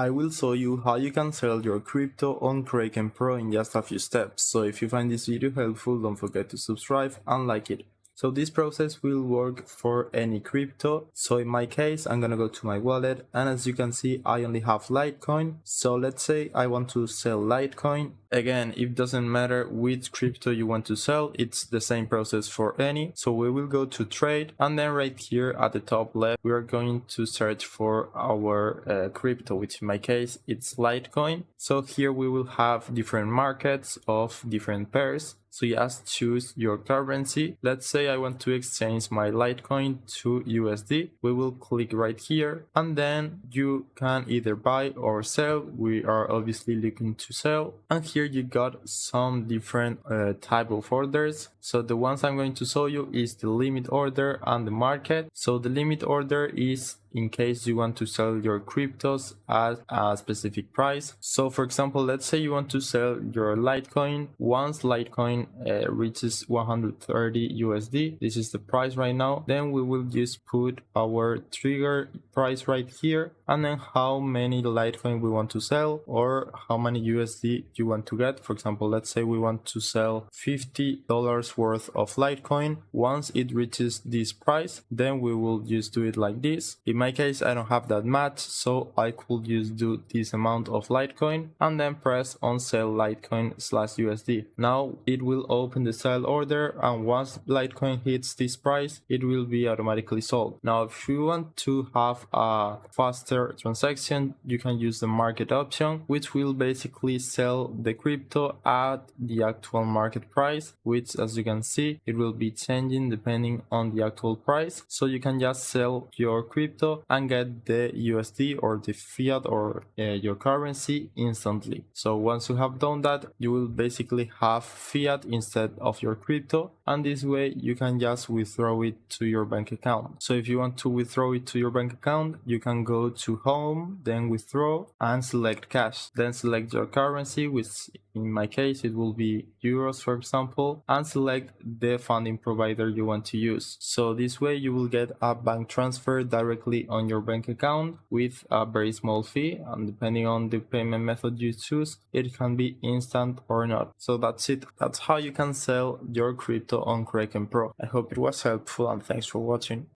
I will show you how you can sell your crypto on Kraken Pro in just a few steps. So if you find this video helpful, don't forget to subscribe and like it. So this process will work for any crypto. So in my case, I'm gonna go to my wallet, and as you can see, I only have Litecoin. So let's say I want to sell Litecoin. Again, it doesn't matter which crypto you want to sell, it's the same process for any. So we will go to trade, and then right here at the top left, we are going to search for our crypto, which in my case, it's Litecoin. So here we will have different markets of different pairs. So you just choose your currency. Let's say I want to exchange my Litecoin to USD. We will click right here, and then you can either buy or sell. We are obviously looking to sell, and here you got some different type of orders. So the ones I'm going to show you is the limit order and the market. So the limit order is in case you want to sell your cryptos at a specific price. So for example, let's say you want to sell your Litecoin. Once Litecoin reaches 130 USD, this is the price right now, then we will just put our trigger price right here, and then how many Litecoin we want to sell or how many USD you want to get. For example, let's say we want to sell $50 worth of Litecoin. Once it reaches this price, then we will just do it like this. In my case, I don't have that much, so I could just do this amount of Litecoin and then press on sell Litecoin /USD. Now it will open the sell order, and once Litecoin hits this price, it will be automatically sold. Now if you want to have a faster transaction, you can use the market option, which will basically sell the crypto at the actual market price, which as you can see, it will be changing depending on the actual price. So you can just sell your crypto and get the USD or the fiat or your currency instantly. So once you have done that, you will basically have fiat instead of your crypto, and this way you can just withdraw it to your bank account. So if you want to withdraw it to your bank account, you can go to home, then withdraw, and select cash. Then select your currency, which in my case it will be euros for example, and select the funding provider you want to use. So this way you will get a bank transfer directly on your bank account with a very small fee, and depending on the payment method you choose, it can be instant or not. So that's it. That's how you can sell your crypto on Kraken Pro. I hope it was helpful, and thanks for watching.